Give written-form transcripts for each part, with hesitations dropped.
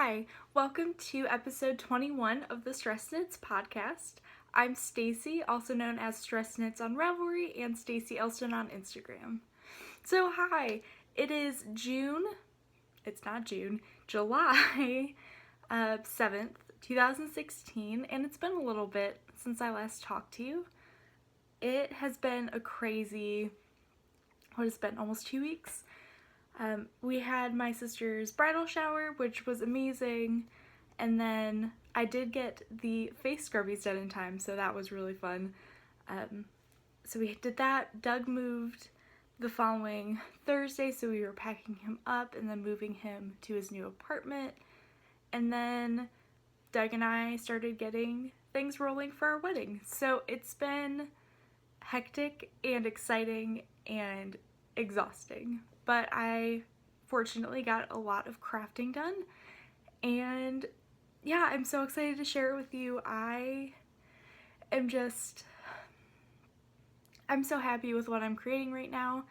Hi, welcome to episode 21 of the StressKnits podcast. I'm Stacy, also known as StressKnits on Ravelry and Stacy Elston on Instagram. So hi, it is July 7th, 2016, and it's been a little bit since I last talked to you. It has been a crazy, almost 2 weeks? We had my sister's bridal shower, which was amazing, and then I did get the face scrubbies done in time, so that was really fun. So we did that. Doug moved the following Thursday, so we were packing him up and then moving him to his new apartment, and then Doug and I started getting things rolling for our wedding. So it's been hectic and exciting and exhausting. But I fortunately got a lot of crafting done, and yeah, I'm so excited to share it with you. I'm so happy with what I'm creating right now,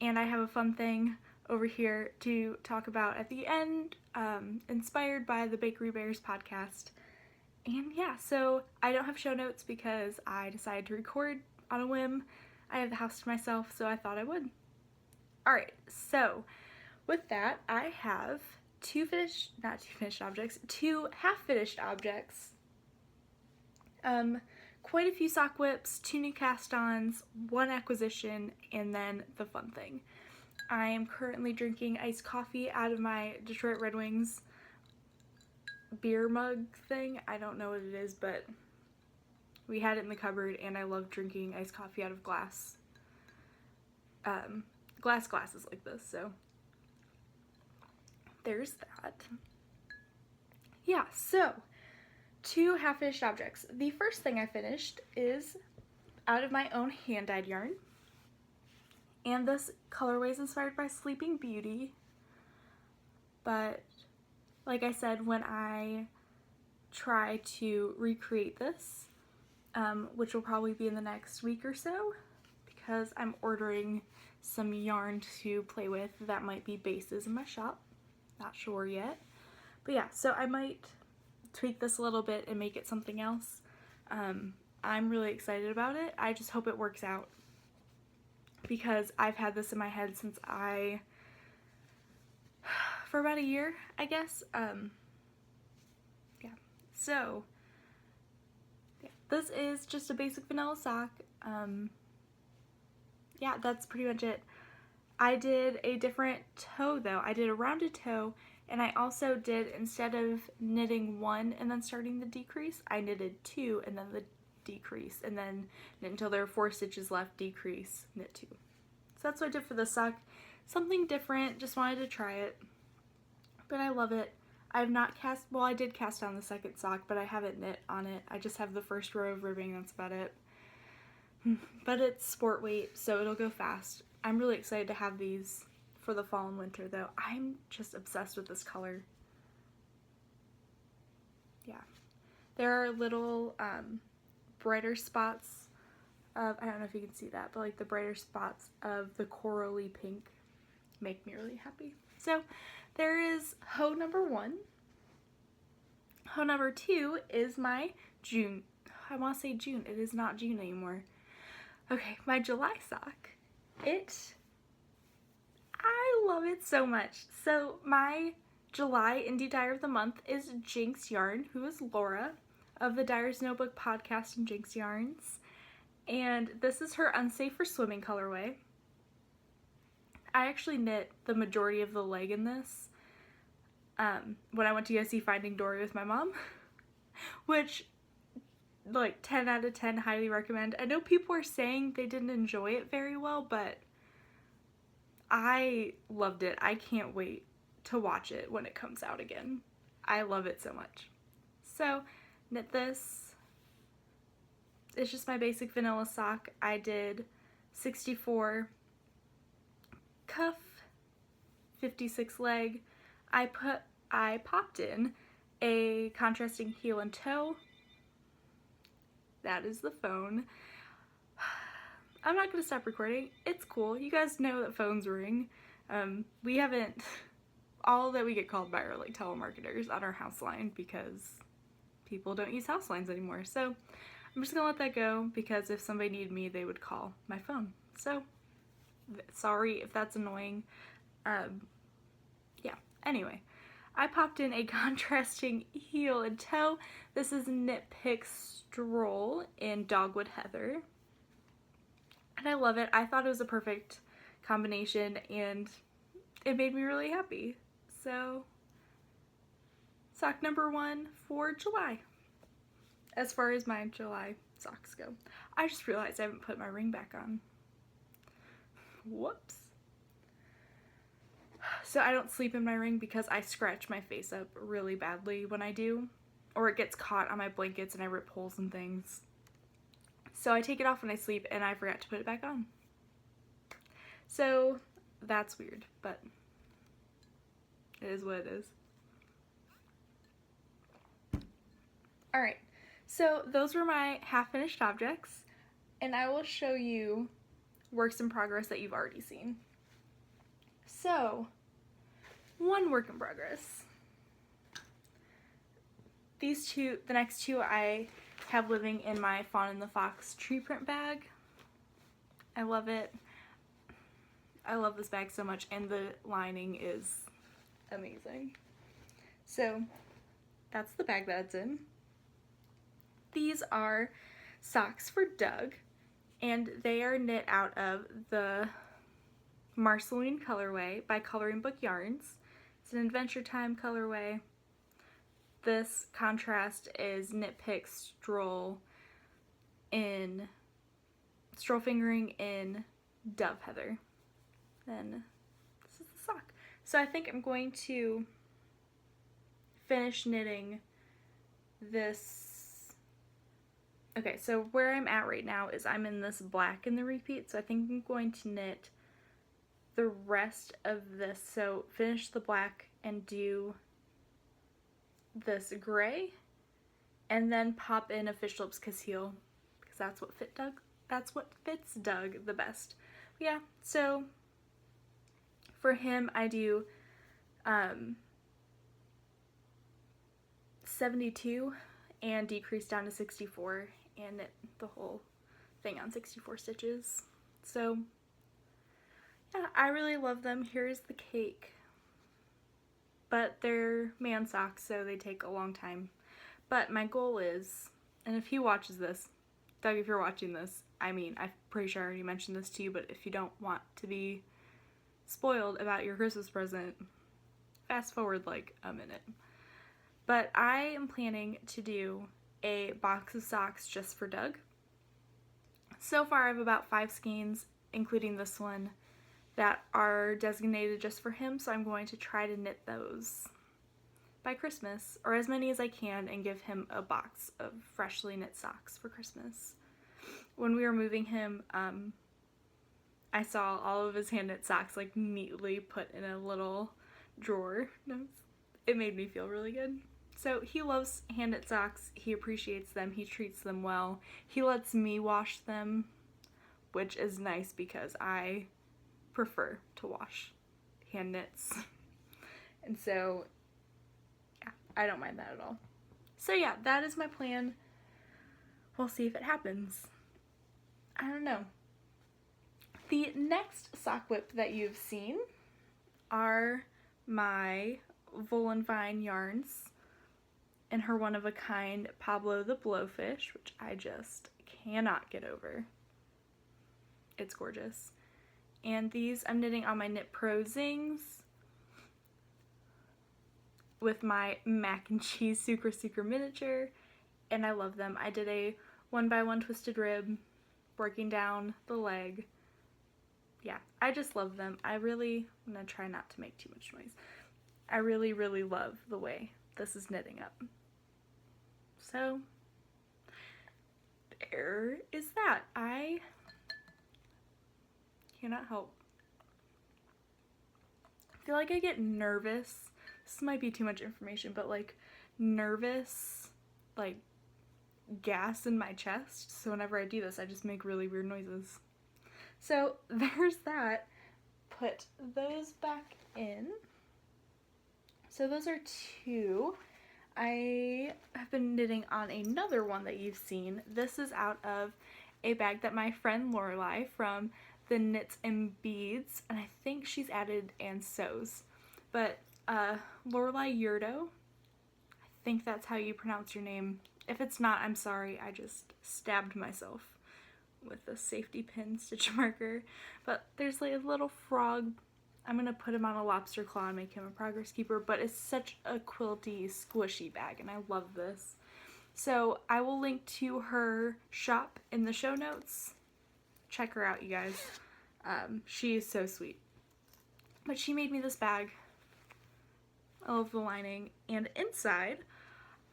and I have a fun thing over here to talk about at the end, inspired by the Bakery Bears podcast. And yeah, so I don't have show notes because I decided to record on a whim. I have the house to myself, so I thought I would. Alright, so with that, I have two half-finished objects, quite a few sock whips, 2 new cast-ons, 1 acquisition, and then the fun thing. I am currently drinking iced coffee out of my Detroit Red Wings beer mug thing. I don't know what it is, but we had it in the cupboard, and I love drinking iced coffee out of glass glasses like this, so there's that. Yeah, so 2 half-finished objects. The first thing I finished is out of my own hand-dyed yarn, and this colorway is inspired by Sleeping Beauty, but like I said, when I try to recreate this, which will probably be in the next week or so, because I'm ordering some yarn to play with that might be bases in my shop. Not sure yet. But yeah, so I might tweak this a little bit and make it something else. I'm really excited about it. I just hope it works out, because I've had this in my head since for about a year, I guess. Yeah, so yeah, this is just a basic vanilla sock. Yeah, that's pretty much it. I did a different toe though. I did a rounded toe, and I also did, instead of knitting 1 and then starting the decrease, I knitted 2 and then the decrease, and then knit until there were 4 stitches left, decrease, knit 2. So that's what I did for this sock. Something different, just wanted to try it. But I love it. I have not I did cast on the second sock, but I haven't knit on it. I just have the first row of ribbing, that's about it. But it's sport weight, so it'll go fast. I'm really excited to have these for the fall and winter though. I'm just obsessed with this color. Yeah. There are little brighter spots of, I don't know if you can see that, but like the brighter spots of the corally pink make me really happy. So there is hoe number 1. Hoe number 2 is my June. I want to say June. It is not June anymore. Okay, my July sock. I love it so much. So my July indie dyer of the month is Jinx Yarn, who is Laura of the Dyer's Notebook podcast and Jinx Yarns. And this is her Unsafe for Swimming colorway. I actually knit the majority of the leg in this when I went to go see Finding Dory with my mom, which, like, 10 out of 10, highly recommend. I know people are saying they didn't enjoy it very well, but I loved it. I can't wait to watch it when it comes out again. I love it so much. So, knit this. It's just my basic vanilla sock. I did 64 cuff, 56 leg. I popped in a contrasting heel and toe. That is the phone. I'm not going to stop recording. It's cool. You guys know that phones ring. We haven't all that we get called by are like telemarketers on our house line because people don't use house lines anymore. So I'm just gonna let that go because if somebody needed me, they would call my phone. So sorry if that's annoying. Yeah, anyway, I popped in a contrasting heel and toe. This is Knit Picks Stroll in Dogwood Heather. And I love it. I thought it was a perfect combination and it made me really happy. So, sock number 1 for July. As far as my July socks go. I just realized I haven't put my ring back on. Whoops. So I don't sleep in my ring because I scratch my face up really badly when I do. Or it gets caught on my blankets and I rip holes and things. So I take it off when I sleep and I forgot to put it back on. So that's weird, but it is what it is. Alright, so those were my half-finished objects, and I will show you works in progress that you've already seen. So, one work in progress. These two, the next two I have living in my Fawn and the Fox tree print bag. I love it. I love this bag so much, and the lining is amazing. So that's the bag that it's in. These are socks for Doug, and they are knit out of the Marceline colorway by Coloring Book Yarns. It's an Adventure Time colorway. This contrast is Knit Picks Stroll fingering in Dove Heather. Then this is the sock. So I think I'm going to finish knitting this. Okay, so where I'm at right now is I'm in this black in the repeat, so I think I'm going to knit the rest of this. So finish the black and do this gray, and then pop in a fish lips kiss heel because that's what fits Doug the best. Yeah, so for him I do 72 and decrease down to 64 and knit the whole thing on 64 stitches. So yeah, I really love them. Here's the cake. But they're man socks, so they take a long time. But my goal is, and if he watches this, Doug, if you're watching this, I mean, I'm pretty sure I already mentioned this to you, but if you don't want to be spoiled about your Christmas present, fast forward like a minute. But I am planning to do a box of socks just for Doug. So far I have about 5 skeins, including this one, that are designated just for him, so I'm going to try to knit those by Christmas, or as many as I can, and give him a box of freshly knit socks for Christmas. When we were moving him, I saw all of his hand knit socks like neatly put in a little drawer. It made me feel really good. So he loves hand knit socks, he appreciates them, he treats them well, he lets me wash them, which is nice because I prefer to wash hand knits. And so yeah, I don't mind that at all. So yeah, that is my plan. We'll see if it happens. I don't know. The next sock whip that you've seen are my Volan Vine yarns and her one-of-a-kind Pablo the Blowfish, which I just cannot get over. It's gorgeous. And these I'm knitting on my Knit Pro Zings with my Mac and Cheese Sucre miniature, and I love them. I did a 1x1 twisted rib, working down the leg. Yeah, I just love them. I'm gonna try not to make too much noise. I really, really love the way this is knitting up. So, there is that. I cannot help. I feel like I get nervous. This might be too much information, but like nervous, like gas in my chest. So whenever I do this, I just make really weird noises. So there's that. Put those back in. So those are two. I have been knitting on another one that you've seen. This is out of a bag that my friend Lorelai from the Knits and Beads, and I think she's added and sews, but Lorelai Yurdo, I think that's how you pronounce your name. If it's not, I'm sorry, I just stabbed myself with a safety pin stitch marker. But there's like a little frog. I'm gonna put him on a lobster claw and make him a progress keeper, but it's such a quilty, squishy bag, and I love this. So I will link to her shop in the show notes. Check her out, you guys. She is so sweet. But she made me this bag. I love the lining. And inside,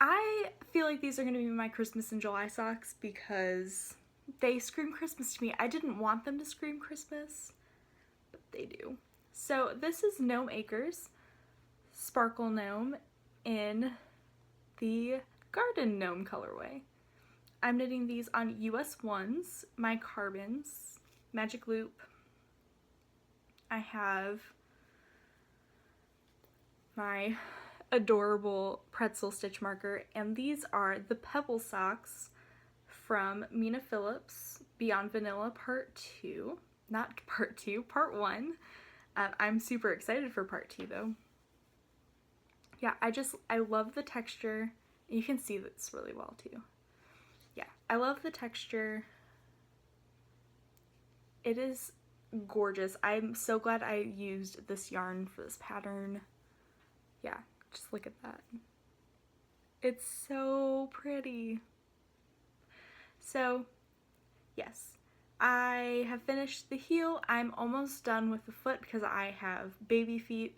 I feel like these are going to be my Christmas in July socks because they scream Christmas to me. I didn't want them to scream Christmas, but they do. So this is Gnome Acres Sparkle Gnome in the Garden Gnome colorway. I'm knitting these on US 1s, my carbons, magic loop. I have my adorable pretzel stitch marker, and these are the Pebble socks from Mina Phillips, Beyond Vanilla Part 2. Not Part 2, Part 1. I'm super excited for Part 2 though. Yeah, I love the texture. You can see this really well too. Yeah, I love the texture. It is gorgeous. I'm so glad I used this yarn for this pattern. Yeah, just look at that. It's so pretty. So, yes, I have finished the heel. I'm almost done with the foot because I have baby feet.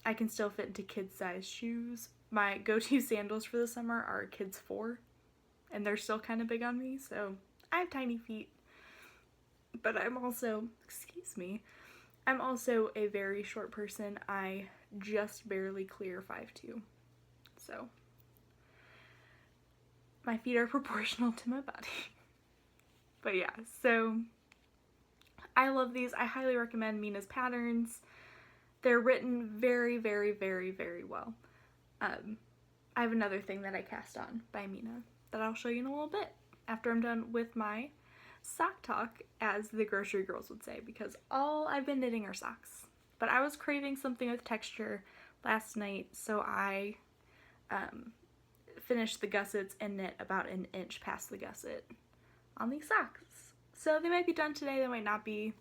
I can still fit into kid-sized shoes. My go-to sandals for the summer are kids 4, and they're still kind of big on me, so I have tiny feet. But I'm also, excuse me, I'm also a very short person. I just barely clear 5'2", so my feet are proportional to my body. But yeah, so I love these. I highly recommend Mina's patterns. They're written very, very, very, very well. I have another thing that I cast on by Mina that I'll show you in a little bit after I'm done with my sock talk, as the grocery girls would say, because all I've been knitting are socks. But I was craving something with texture last night, so I finished the gussets and knit about an inch past the gusset on these socks. So they might be done today, they might not be.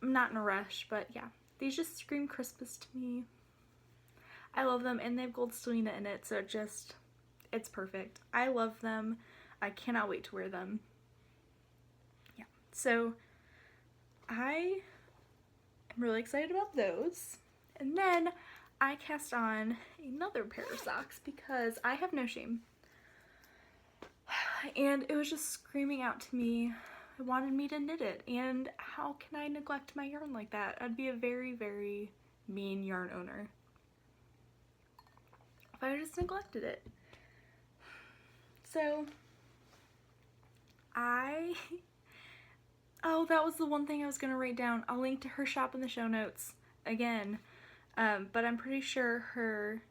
I'm not in a rush, but yeah. These just scream Christmas to me. I love them, and they have gold stellina in it, so it's perfect. I love them. I cannot wait to wear them. Yeah, so I am really excited about those. And then I cast on another pair of socks because I have no shame. And it was just screaming out to me. It wanted me to knit it, and how can I neglect my yarn like that? I'd be a very, very mean yarn owner if I just neglected it. So oh, that was the one thing I was gonna write down. I'll link to her shop in the show notes again, but I'm pretty sure her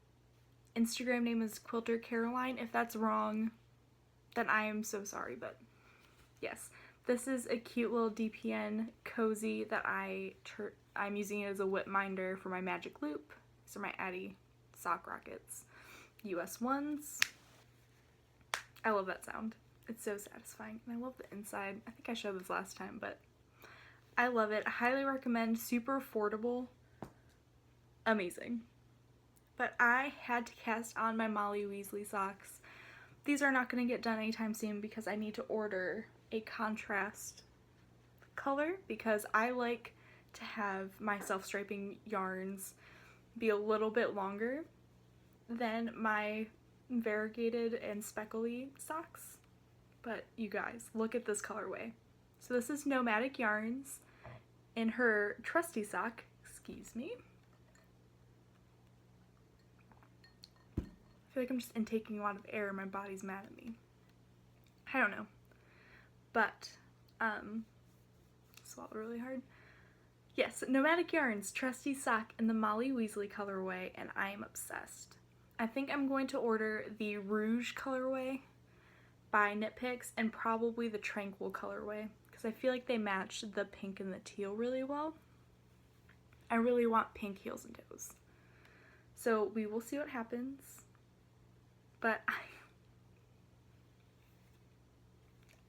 Instagram name is Quilter Caroline. If that's wrong, then I am so sorry, but yes. This is a cute little DPN cozy that I'm using it as a whip minder for my magic loop. These are my Addie sock rockets. US 1s. I love that sound. It's so satisfying. And I love the inside. I think I showed this last time, but I love it. I highly recommend. Super affordable. Amazing. But I had to cast on my Molly Weasley socks. These are not going to get done anytime soon because I need to order a contrast color because I like to have my self-striping yarns be a little bit longer than my variegated and speckly socks. But you guys, look at this colorway. So this is Nomadic Yarns in her trusty sock, excuse me. I feel like I'm just intaking a lot of air, my body's mad at me. I don't know. But, swallow really hard. Yes, Nomadic Yarns, Trusty Sock in the Molly Weasley colorway, and I am obsessed. I think I'm going to order the Rouge colorway by Knit Picks and probably the Tranquil colorway because I feel like they match the pink and the teal really well. I really want pink heels and toes. So we will see what happens. But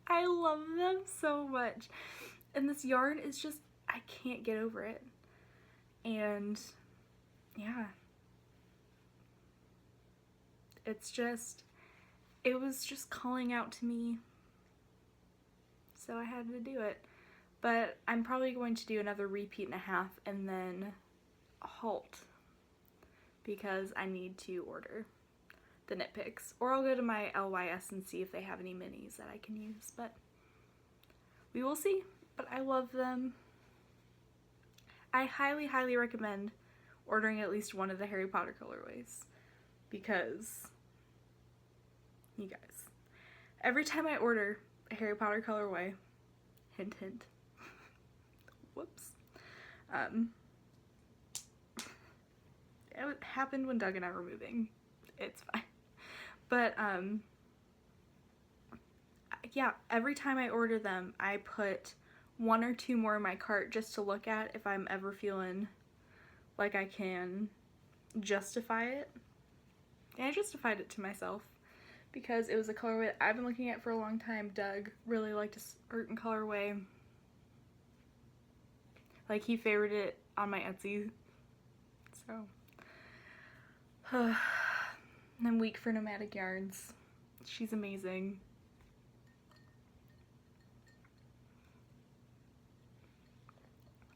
I love them so much. And this yarn is just, I can't get over it. And yeah. It's just, it was just calling out to me. So I had to do it. But I'm probably going to do another repeat and a half and then halt. Because I need to order the Knit Picks. Or I'll go to my LYS and see if they have any minis that I can use. But we will see. But I love them. I highly, highly recommend ordering at least one of the Harry Potter colorways. Because, you guys, every time I order a Harry Potter colorway, hint, hint, whoops, it happened when Doug and I were moving. It's fine. But, yeah, every time I order them, I put one or two more in my cart just to look at if I'm ever feeling like I can justify it. And I justified it to myself because it was a colorway that I've been looking at for a long time. Doug really liked a certain colorway. Like, he favorited it on my Etsy. So, I'm weak for Nomadic Yarns. She's amazing.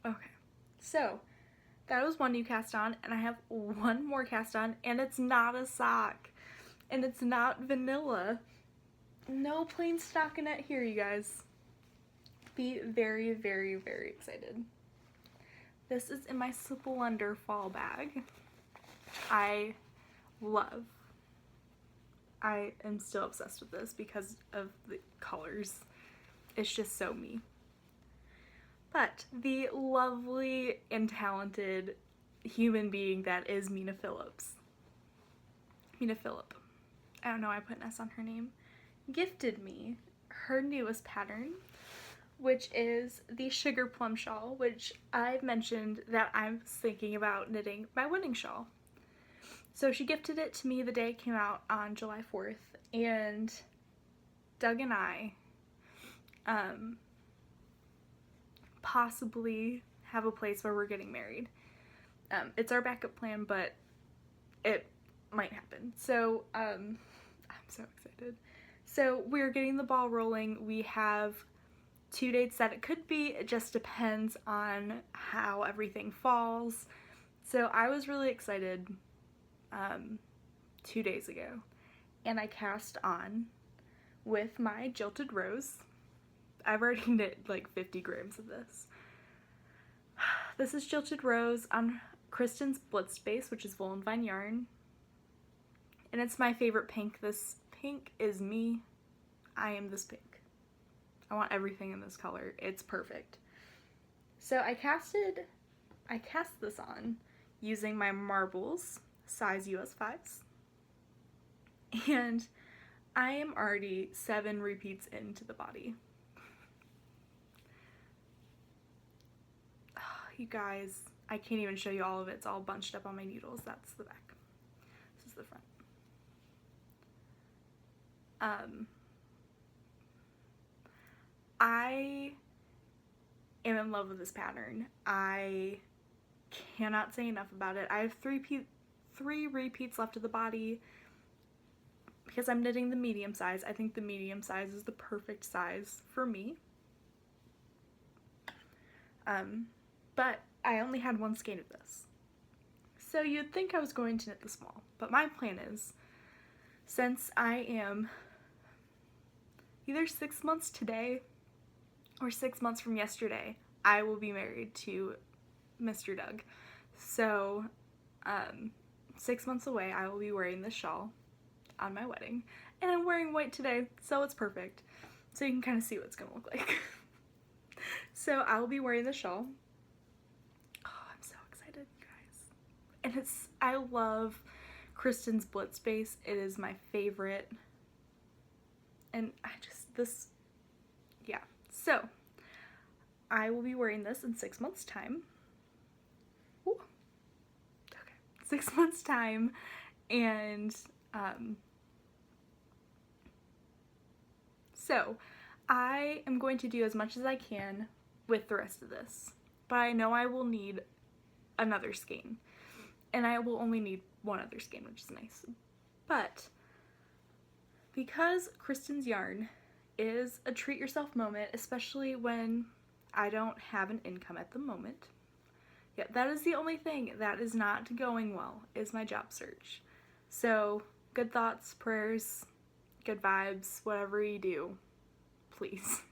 Okay, so that was one new cast on, and I have one more cast on, and it's not a sock, and it's not vanilla. No plain stockinette here, you guys. Be very, very, very excited. This is in my Splendor fall bag. I am still obsessed with this because of the colors. It's just so me. But the lovely and talented human being that is Mina Philip, I don't know why I put an S on her name, gifted me her newest pattern, which is the Sugar Plum Shawl, which I've mentioned that I'm thinking about knitting my wedding shawl. So she gifted it to me the day it came out on July 4th, and Doug and I possibly have a place where we're getting married. It's our backup plan, but it might happen. So I'm so excited. So we're getting the ball rolling. We have 2 dates that it could be. It just depends on how everything falls. So I was really excited 2 days ago, and I cast on with my Jilted Rose. I've already knit like 50 grams of this. This is Jilted Rose on Kristen's Blitz base, which is Wool and Vine yarn. And it's my favorite pink. This pink is me. I am this pink. I want everything in this color. It's perfect. So I cast this on using my marbles, size US 5s. And I am already 7 repeats into the body. You guys, I can't even show you all of it. It's all bunched up on my needles. That's the back. This is the front. I am in love with this pattern. I cannot say enough about it. I have 3 repeats left of the body because I'm knitting the medium size. I think the medium size is the perfect size for me. But I only had 1 skein of this. So you'd think I was going to knit the small, but my plan is, since I am either 6 months today or 6 months from yesterday, I will be married to Mr. Doug. So 6 months away, I will be wearing this shawl on my wedding, and I'm wearing white today, so it's perfect. So you can kind of see what it's gonna look like. So I will be wearing the shawl. And I love Kristen's Blitz base. It is my favorite. And yeah. So, I will be wearing this in 6 months' time. Ooh. Okay. 6 months' time. And, so, I am going to do as much as I can with the rest of this. But I know I will need another skein. And I will only need one other skein, which is nice. But because Kristen's yarn is a treat yourself moment, especially when I don't have an income at the moment. Yeah, that is the only thing that is not going well, is my job search. So, good thoughts, prayers, good vibes, whatever you do, please.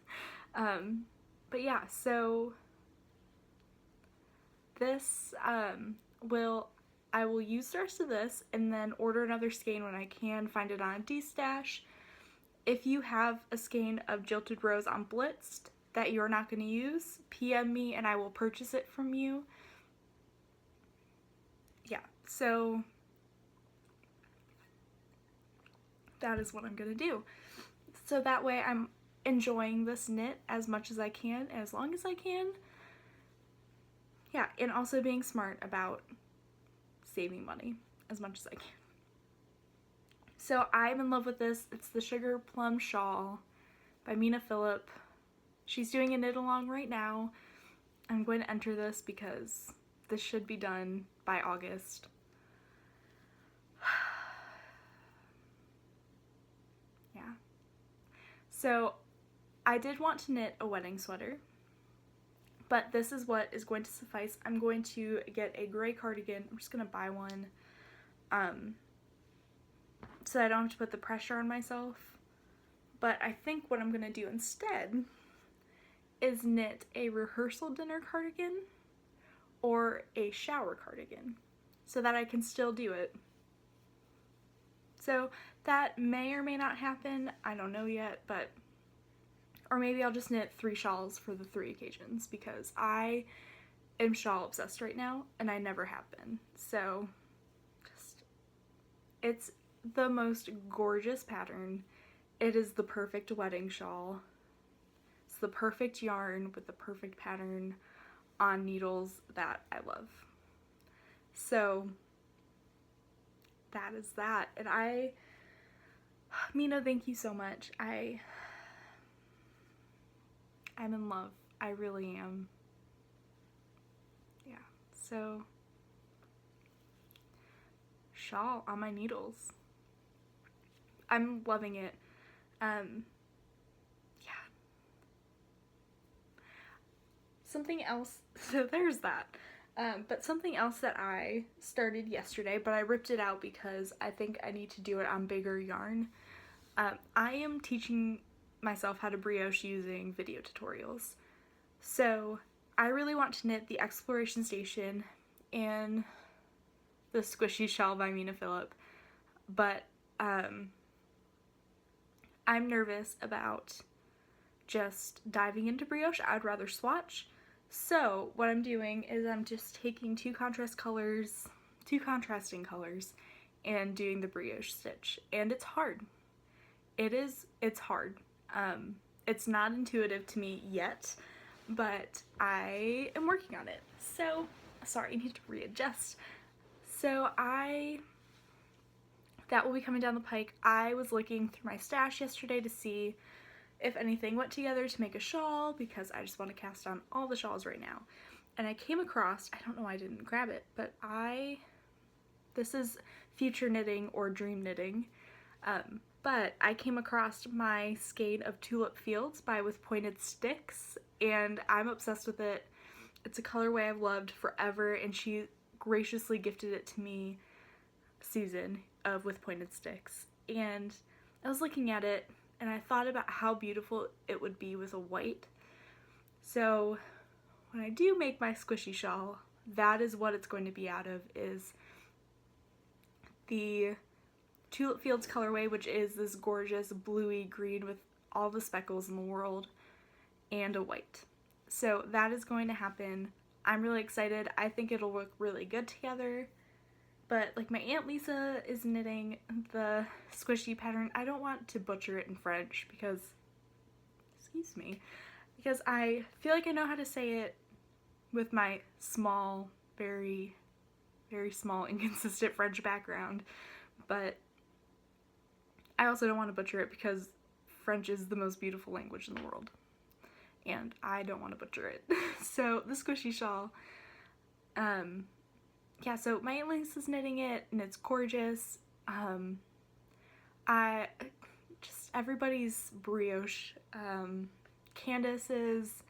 But yeah, so this I will use the rest of this and then order another skein when I can find it on a D-stash. If you have a skein of Jilted Rose on Blitzed that you're not going to use, PM me and I will purchase it from you. Yeah, so that is what I'm going to do. So that way I'm enjoying this knit as much as I can, as long as I can. Yeah, and also being smart about saving money as much as I can. So I'm in love with this. It's the Sugar Plum Shawl by Mina Phillip. She's doing a knit along right now. I'm going to enter this because this should be done by August. Yeah. So I did want to knit a wedding sweater, but this is what is going to suffice. I'm going to get a gray cardigan. I'm just going to buy one. So I don't have to put the pressure on myself. But I think what I'm going to do instead is knit a rehearsal dinner cardigan or a shower cardigan so that I can still do it. So that may or may not happen. I don't know yet, but or maybe I'll just knit 3 shawls for the 3 occasions because I am shawl obsessed right now and I never have been. So it's the most gorgeous pattern. It is the perfect wedding shawl. It's the perfect yarn with the perfect pattern on needles that I love. So that is that. And Mina, thank you so much. I'm in love. I really am. Yeah. So shawl on my needles. I'm loving it. Yeah. Something else, so there's that. But something else that I started yesterday, but I ripped it out because I think I need to do it on bigger yarn. I am teaching myself how to brioche using video tutorials. So I really want to knit the Exploration Station and the Squishy Shawl by Mina Phillip, but I'm nervous about just diving into brioche. I'd rather swatch. So what I'm doing is I'm just taking 2 contrasting colors and doing the brioche stitch. And it's hard. It's hard. It's not intuitive to me yet, but I am working on it. So, sorry, I need to readjust. So that will be coming down the pike. I was looking through my stash yesterday to see if anything went together to make a shawl because I just want to cast on all the shawls right now. And I came across, I don't know why I didn't grab it, but this is future knitting or dream knitting, but I came across my skein of Tulip Fields by With Pointed Sticks, and I'm obsessed with it. It's a colorway I've loved forever, and she graciously gifted it to me, Susan, of With Pointed Sticks. And I was looking at it, and I thought about how beautiful it would be with a white. So when I do make my squishy shawl, that is what it's going to be out of, is the Tulip Fields colorway, which is this gorgeous bluey green with all the speckles in the world, and a white. So that is going to happen. I'm really excited. I think it'll look really good together. but like my Aunt Lisa is knitting the squishy pattern. I don't want to butcher it in French because, excuse me, because I feel like I know how to say it with my small, very, very small, inconsistent French background, but I also don't want to butcher it because French is the most beautiful language in the world, and I don't want to butcher it. So the squishy shawl, yeah, so my Aunt Lisa's knitting it, and it's gorgeous. Everybody's brioche, Candace's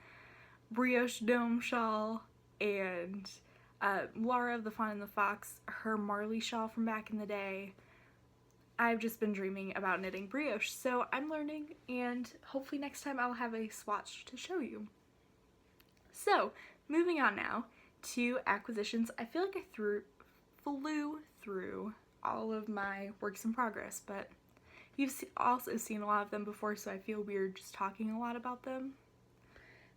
brioche dome shawl, and Laura of the Fawn and the Fox, her Marley shawl from back in the day. I've just been dreaming about knitting brioche, so I'm learning, and hopefully next time I'll have a swatch to show you. So, moving on now to acquisitions. I feel like I flew through all of my works in progress, but you've also seen a lot of them before, so I feel weird just talking a lot about them.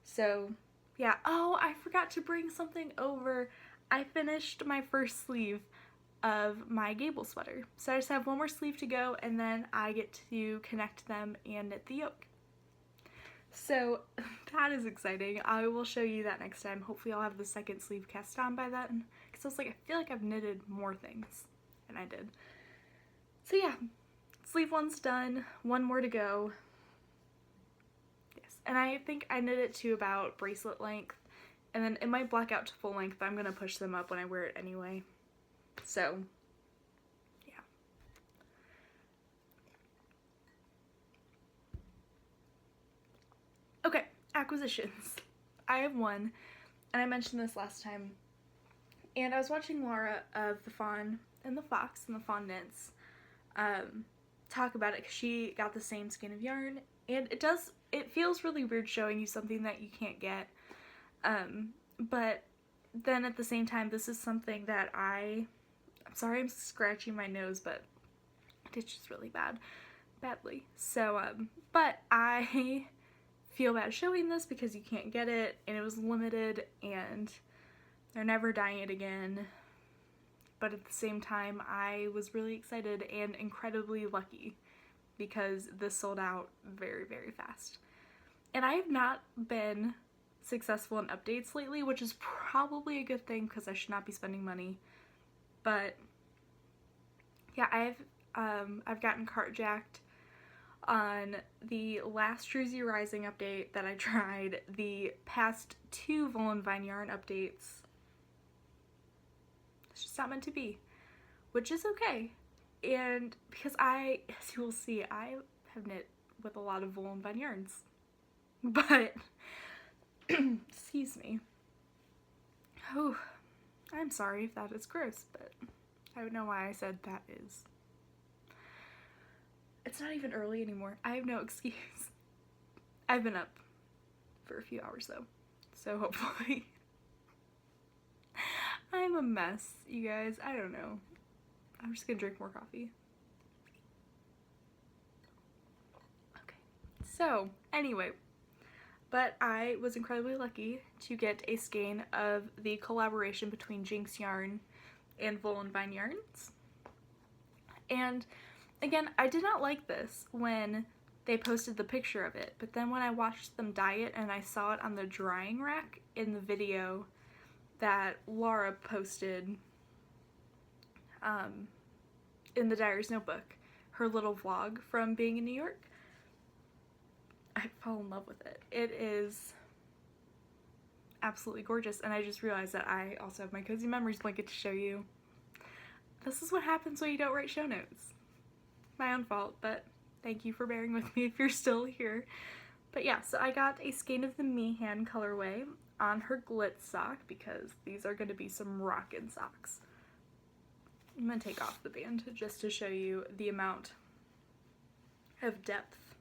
So, yeah. Oh, I forgot to bring something over. I finished my first sleeve of my gable sweater. So I just have one more sleeve to go, and then I get to connect them and knit the yoke. So that is exciting. I will show you that next time. Hopefully I'll have the second sleeve cast on by then, because I was like, I feel like I've knitted more things than I did. So yeah, sleeve one's done, one more to go. Yes, and I think I knit it to about bracelet length, and then it might black out to full length, but I'm gonna push them up when I wear it anyway. So yeah. Okay, acquisitions. I have one, and I mentioned this last time, and I was watching Laura of the Fawn and the Fox and the Fawn Knits talk about it, because she got the same skein of yarn, and it feels really weird showing you something that you can't get, but then at the same time, this is something that I'm sorry I'm scratching my nose, but it's just really badly. So, but I feel bad showing this because you can't get it, and it was limited, and they're never dyeing it again. But at the same time, I was really excited and incredibly lucky because this sold out very, very fast. And I have not been successful in updates lately, which is probably a good thing because I should not be spending money. But yeah, I've gotten carjacked on the last Druzy Rising update that I tried, the past 2 Volan Vine Yarn updates. It's just not meant to be, which is okay. And because as you will see, I have knit with a lot of Volan Vine Yarns, but excuse me. Oh, I'm sorry if that is gross, but I don't know why I said that is. It's not even early anymore. I have no excuse. I've been up for a few hours though, so hopefully. I'm a mess, you guys. I don't know. I'm just gonna drink more coffee. Okay, so anyway, but I was incredibly lucky to get a skein of the collaboration between Jinx Yarn and Volan Vine Yarns. And again, I did not like this when they posted the picture of it, but then when I watched them dye it and I saw it on the drying rack in the video that Laura posted in the Dyer's Notebook, her little vlog from being in New York, I fell in love with it. It is absolutely gorgeous, and I just realized that I also have my Cozy Memories blanket to show you. This is what happens when you don't write show notes. My own fault, but thank you for bearing with me if you're still here. But yeah, so I got a skein of the Meehan colorway on her glitz sock because these are going to be some rockin' socks. I'm going to take off the band just to show you the amount of depth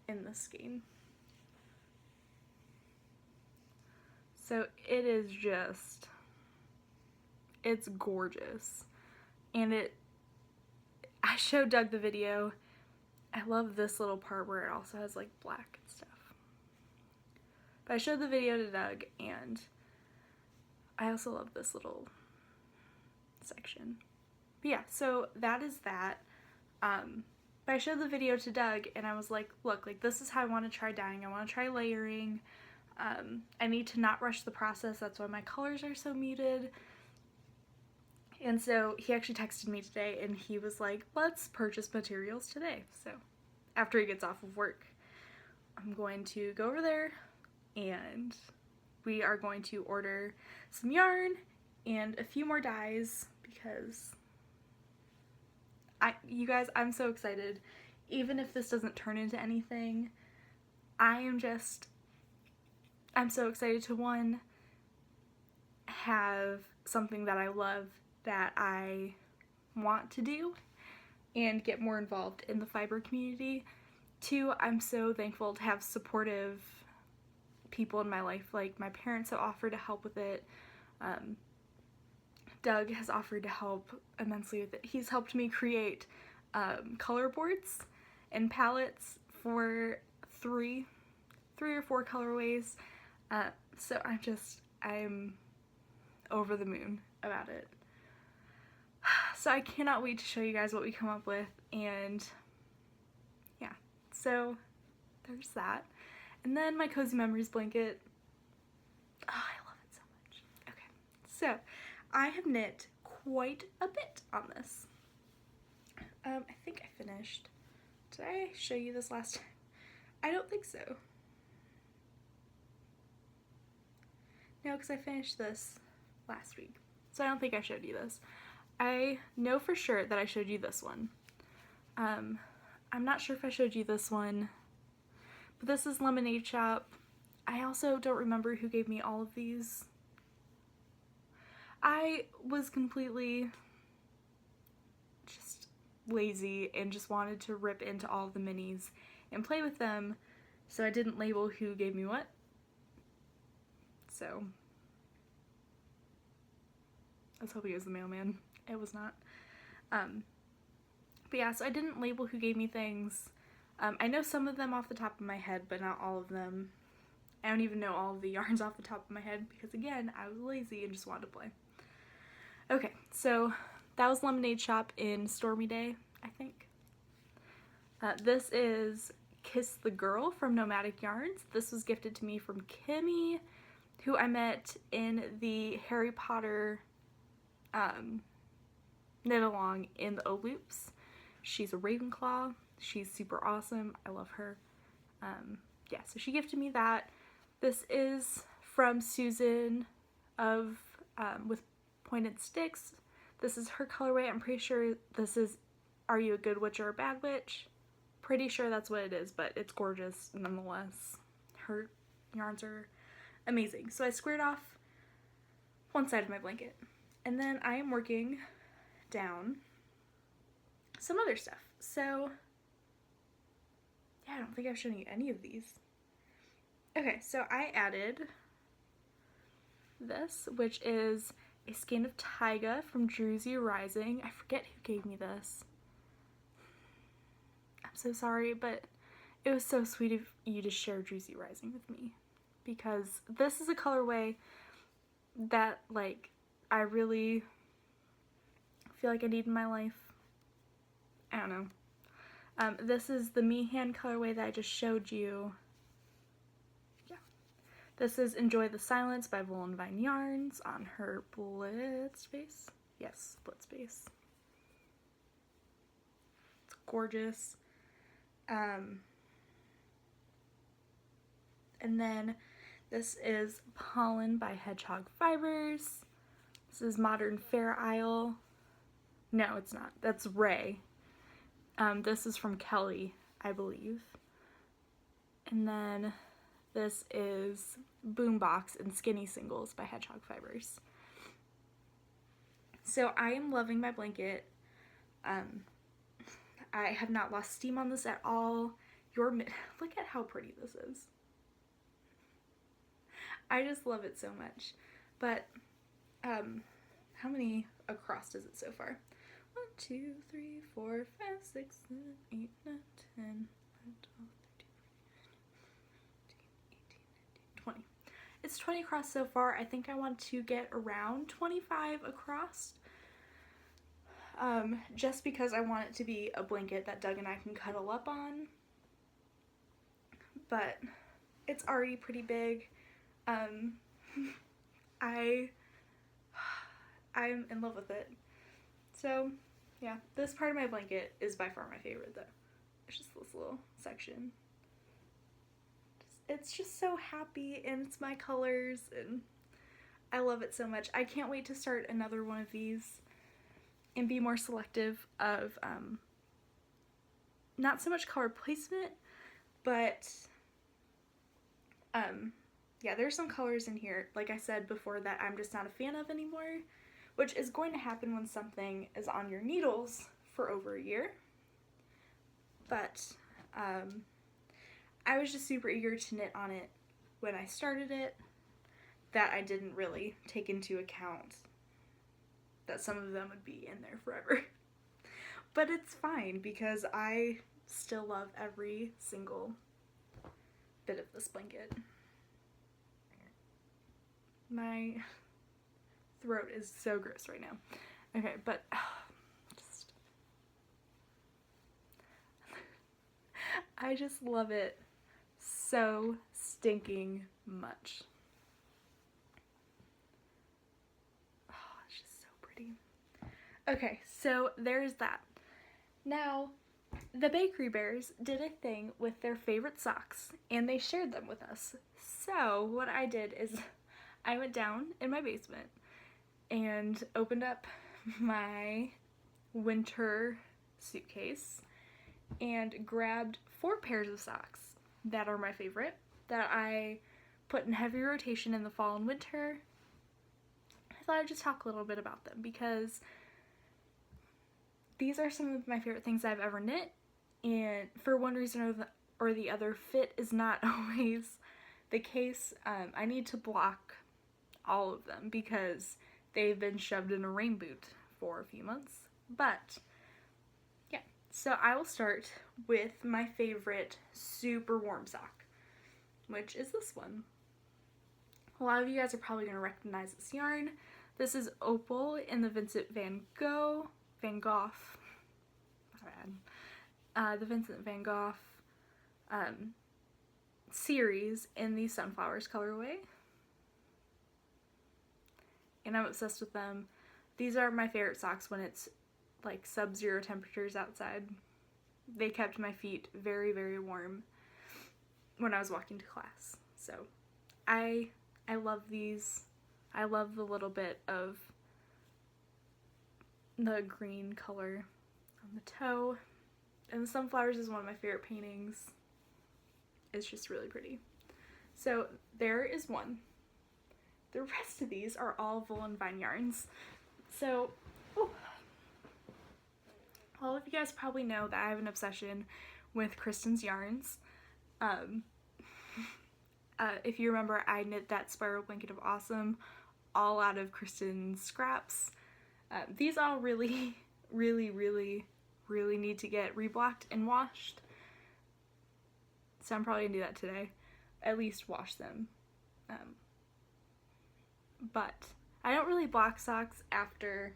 in this skein. So it is just, it's gorgeous. And I showed Doug the video. I love this little part where it also has like black and stuff. But I showed the video to Doug, and I also love this little section. But yeah, so that is that. But I showed the video to Doug and I was like, look, like this is how I want to try dyeing. I want to try layering. I need to not rush the process. That's why my colors are so muted. And so he actually texted me today and he was like, let's purchase materials today. So after he gets off of work, I'm going to go over there and we are going to order some yarn and a few more dyes because you guys, I'm so excited. Even if this doesn't turn into anything, I'm so excited to, one, have something that I love that I want to do and get more involved in the fiber community. Two, I'm so thankful to have supportive people in my life. Like my parents have offered to help with it. Doug has offered to help immensely with it. He's helped me create color boards and palettes for three or four colorways. So I'm over the moon about it. So I cannot wait to show you guys what we come up with, and yeah, so there's that. And then my Cozy Memories blanket. Oh, I love it so much. Okay, so I have knit quite a bit on this. I think I finished. Did I show you this last time? I don't think so. No, because I finished this last week. So I don't think I showed you this. I know for sure that I showed you this one. I'm not sure if I showed you this one, but this is Lemonade Shop. I also don't remember who gave me all of these. I was completely just lazy and just wanted to rip into all the minis and play with them, so I didn't label who gave me what. So I was hoping it was the mailman. It was not. But yeah, so I didn't label who gave me things. I know some of them off the top of my head, but not all of them. I don't even know all of the yarns off the top of my head because, again, I was lazy and just wanted to play. Okay, so that was Lemonade Shop in Stormy Day, I think. This is Kiss the Girl from Nomadic Yarns. This was gifted to me from Kimmy, who I met in the Harry Potter knit along in the O-Loops. She's a Ravenclaw. She's super awesome. I love her. Yeah, so she gifted me that. This is from Susan of with Pointed Sticks. This is her colorway. I'm pretty sure this is Are You a Good Witch or a Bad Witch? Pretty sure that's what it is, but it's gorgeous nonetheless. Her yarns are amazing. So I squared off one side of my blanket. And then I am working down some other stuff. So yeah, I don't think I've shown you any of these. Okay, so I added this, which is a skein of Taiga from Druzy Rising. I forget who gave me this. I'm so sorry, but it was so sweet of you to share Druzy Rising with me, because this is a colorway that, like, I really feel like I need in my life. I don't know. This is the Meehan colorway that I just showed you. Yeah. This is Enjoy the Silence by Wool and Vine Yarns on her Blitz base. Yes, Blitz base. It's gorgeous. And then this is Pollen by Hedgehog Fibers. This is Modern Fair Isle. No, it's not. That's Ray. This is from Kelly, I believe. And then this is Boombox and Skinny Singles by Hedgehog Fibers. So I am loving my blanket. I have not lost steam on this at all. Look at how pretty this is. I just love it so much. But how many across is it so far? 1, 2, 3, 4, 5, 6, 7, 8, 9, 10, 11, 12, 13, 14, 15, 18, 19, 20. It's 20 across so far. I think I want to get around 25 across. just because I want it to be a blanket that Doug and I can cuddle up on. But it's already pretty big. I'm in love with it. So yeah, this part of my blanket is by far my favorite though. It's just this little section. It's just so happy and it's my colors and I love it so much. I can't wait to start another one of these and be more selective of not so much color placement, but yeah, there's some colors in here, like I said before, that I'm just not a fan of anymore, which is going to happen when something is on your needles for over a year. But I was just super eager to knit on it when I started it, that I didn't really take into account that some of them would be in there forever. But it's fine because I still love every single bit of this blanket. My throat is so gross right now. Okay, but I just love it so stinking much. Oh, it's just so pretty. Okay, so there's that. Now, the Bakery Bears did a thing with their favorite socks, and they shared them with us. So, what I did is I went down in my basement and opened up my winter suitcase and grabbed 4 pairs of socks that are my favorite, that I put in heavy rotation in the fall and winter. I thought I'd just talk a little bit about them because these are some of my favorite things I've ever knit, and for one reason or the other, fit is not always the case. I need to block all of them because they've been shoved in a rain boot for a few months. But yeah, so I will start with my favorite super warm sock, which is this one. A lot of you guys are probably going to recognize this yarn. This is Opal in the Vincent Van Gogh, the Vincent Van Gogh series in the Sunflowers colorway. And I'm obsessed with them. These are my favorite socks when it's like sub-zero temperatures outside. They kept my feet very, very warm when I was walking to class. So I love these. I love the little bit of the green color on the toe. And the sunflowers is one of my favorite paintings. It's just really pretty. So there is one. The rest of these are all Wool and Vine yarns. So, all of you guys probably know that I have an obsession with Kristen's yarns. If you remember, I knit that spiral blanket of awesome all out of Kristen's scraps. These all really, really, really, really need to get reblocked and washed. So I'm probably gonna do that today. At least wash them. But I don't really block socks after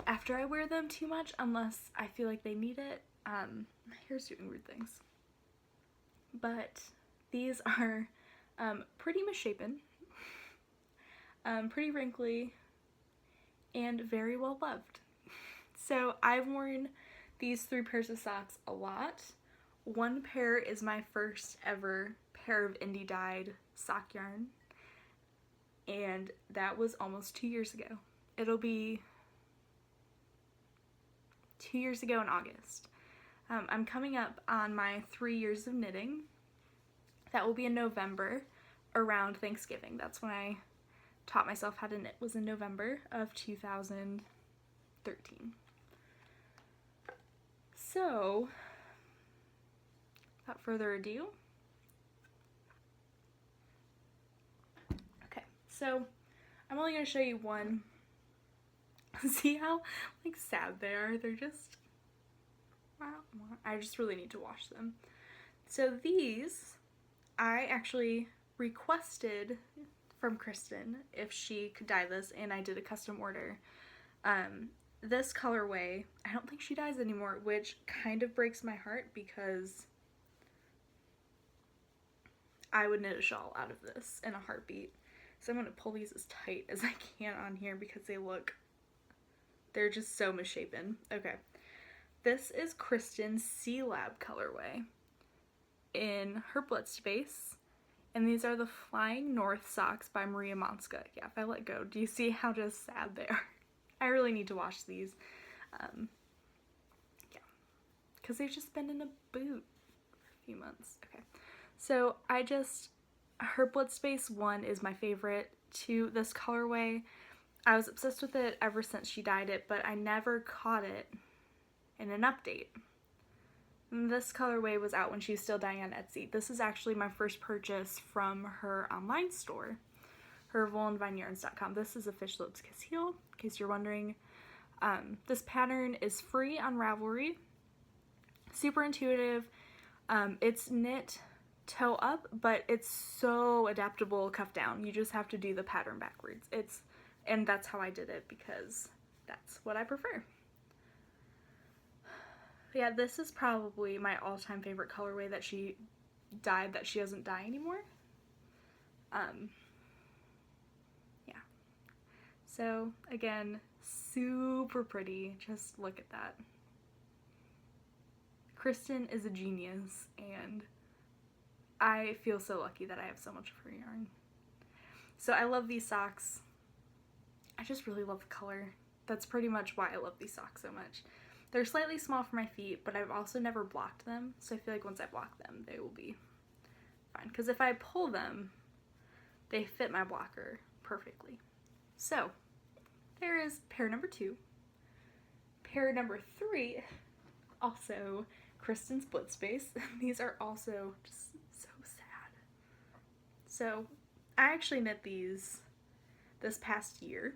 I wear them too much unless I feel like they need it. My hair's doing weird things. But these are pretty misshapen, pretty wrinkly, and very well loved. So I've worn these 3 pairs of socks a lot. One pair is my first ever pair of indie dyed sock yarn, and that was almost 2 years ago. It'll be 2 years ago in August. I'm coming up on my 3 years of knitting. That will be in November, around Thanksgiving. That's when I taught myself how to knit, was in November of 2013. So, without further ado, okay, so I'm only going to show you one. See how like sad they are? They're just, I just really need to wash them. So these, I actually requested from Kristen if she could dye this, and I did a custom order. this colorway, I don't think she dyes anymore, which kind of breaks my heart because I would knit a shawl out of this in a heartbeat. So I'm going to pull these as tight as I can on here because they're just so misshapen. Okay. This is Kristen's Sea Lab colorway in her Blitzed base. And these are the Flying North socks by Maria Monska. Yeah, if I let go, do you see how just sad they are? I really need to wash these. Yeah, because they've just been in a boot for a few months. Okay, so her Blitzed base 1 is my favorite. 2, this colorway, I was obsessed with it ever since she dyed it, but I never caught it in an update. This colorway was out when she was still dyeing on Etsy. This is actually my first purchase from her online store, her woolenvineyarns.com. This is a Fish Lips Kiss Heel, in case you're wondering. This pattern is free on Ravelry. Super intuitive. It's knit toe up, but it's so adaptable cuff down. You just have to do the pattern backwards. And that's how I did it because that's what I prefer. Yeah, this is probably my all-time favorite colorway that she dyed that she doesn't dye anymore. Yeah. So, again, super pretty. Just look at that. Kristen is a genius, and I feel so lucky that I have so much of her yarn. So I love these socks. I just really love the color. That's pretty much why I love these socks so much. They're slightly small for my feet, but I've also never blocked them, so I feel like once I block them, they will be fine. Because if I pull them, they fit my blocker perfectly. So, there is pair number 2. Pair number 3, also Kristen's Blitz base. These are also just so sad. So, I actually knit these this past year,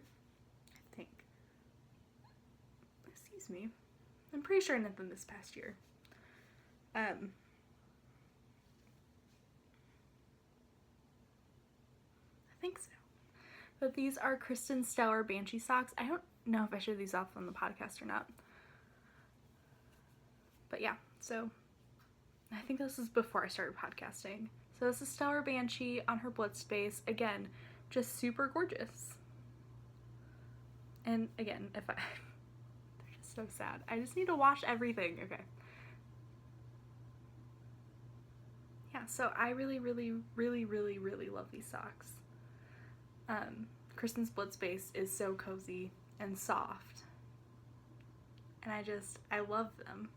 I think. Excuse me. I'm pretty sure I knit them this past year. I think so. But these are Kristen's Stellar Banshee socks. I don't know if I showed these off on the podcast or not. But yeah, so I think this is before I started podcasting. So this is Stellar Banshee on her Blitz base. Again, just super gorgeous. And again, they're just so sad. I just need to wash everything. Okay. Yeah, so I really, really, really, really, really love these socks. Kristen's Blitz base is so cozy and soft. And I love them.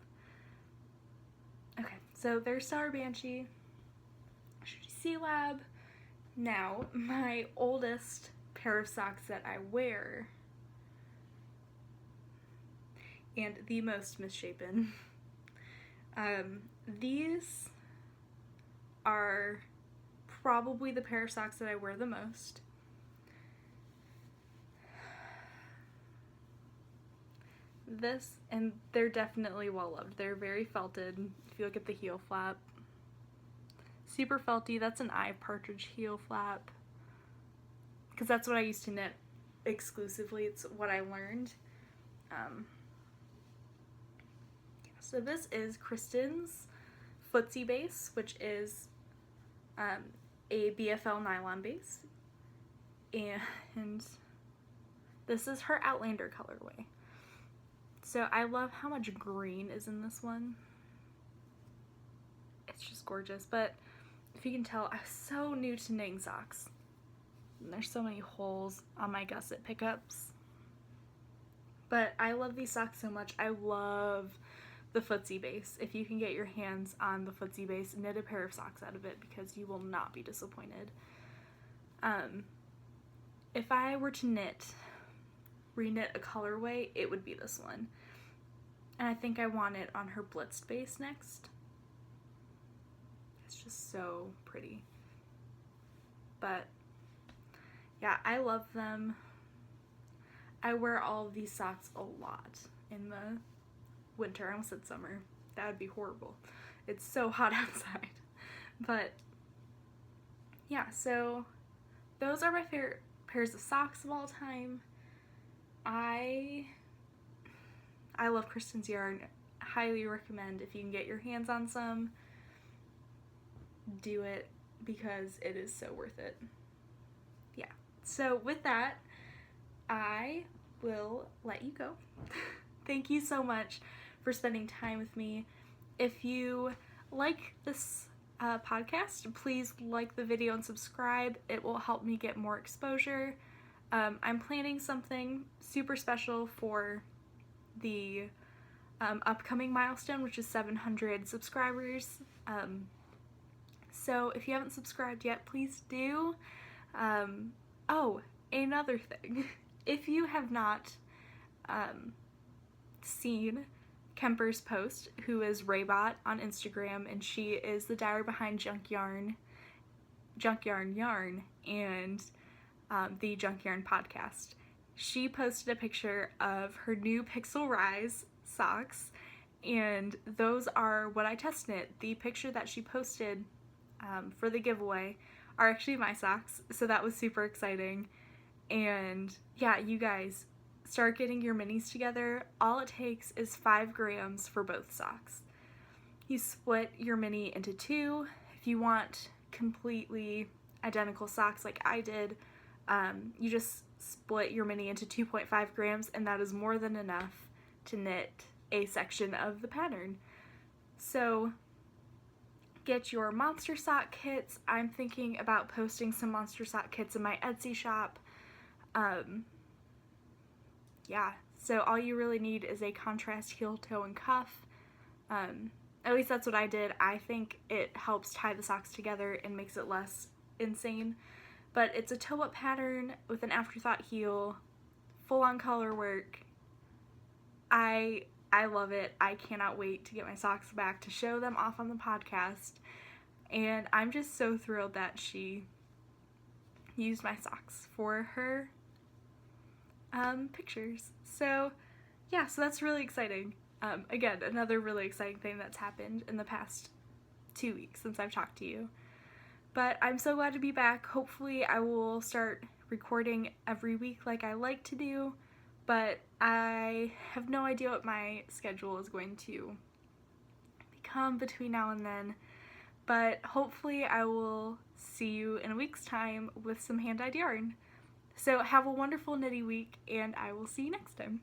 Okay, so there's Stellar Banshee, Sea Lab. Now, my oldest pair of socks that I wear, and the most misshapen, these are probably the pair of socks that I wear the most. And they're definitely well loved. They're very felted. If you look at the heel flap, super felty. That's an eye partridge heel flap, because that's what I used to knit exclusively. It's what I learned. So this is Kristen's Footsie base, which is a BFL nylon base, and this is her Outlander colorway. So I love how much green is in this one. It's just gorgeous. But if you can tell, I'm so new to knitting socks. And there's so many holes on my gusset pickups. But I love these socks so much. I love the Footsie base. If you can get your hands on the Footsie base, knit a pair of socks out of it because you will not be disappointed. If I were to reknit a colorway, it would be this one. And I think I want it on her Blitzed base next. It's just so pretty. But yeah, I love them. I wear all of these socks a lot in the winter. I almost said summer. That would be horrible. It's so hot outside. But yeah, so those are my favorite pairs of socks of all time. I I love Kristen's yarn. Highly recommend if you can get your hands on some, do it because it is so worth it. Yeah, so with that, I will let you go. Thank you so much for spending time with me. If you like this podcast, please like the video and subscribe. It will help me get more exposure. I'm planning something super special for the upcoming milestone, which is 700 subscribers. So if you haven't subscribed yet, please do. Oh, another thing. If you have not seen Kemper's post, who is Raybot on Instagram, and she is the diary behind Junk Yarn Yarn, and the Junk Yarn podcast. She posted a picture of her new Pixel Rise socks, and those are what I test knit. The picture that she posted for the giveaway are actually my socks, so that was super exciting. And yeah, you guys, start getting your minis together. All it takes is 5 grams for both socks. You split your mini into 2. If you want completely identical socks like I did, you just split your mini into 2.5 grams, and that is more than enough to knit a section of the pattern. So get your monster sock kits. I'm thinking about posting some monster sock kits in my Etsy shop. Yeah, so all you really need is a contrast heel, toe, and cuff. At least that's what I did. I think it helps tie the socks together and makes it less insane. But it's a toe-up pattern with an afterthought heel, full-on color work. I love it. I cannot wait to get my socks back to show them off on the podcast. And I'm just so thrilled that she used my socks for her pictures. So yeah, so that's really exciting. Again, another really exciting thing that's happened in the past 2 weeks since I've talked to you. But I'm so glad to be back. Hopefully I will start recording every week like I like to do, but I have no idea what my schedule is going to become between now and then. But hopefully I will see you in a week's time with some hand-dyed yarn. So have a wonderful knitty week, and I will see you next time.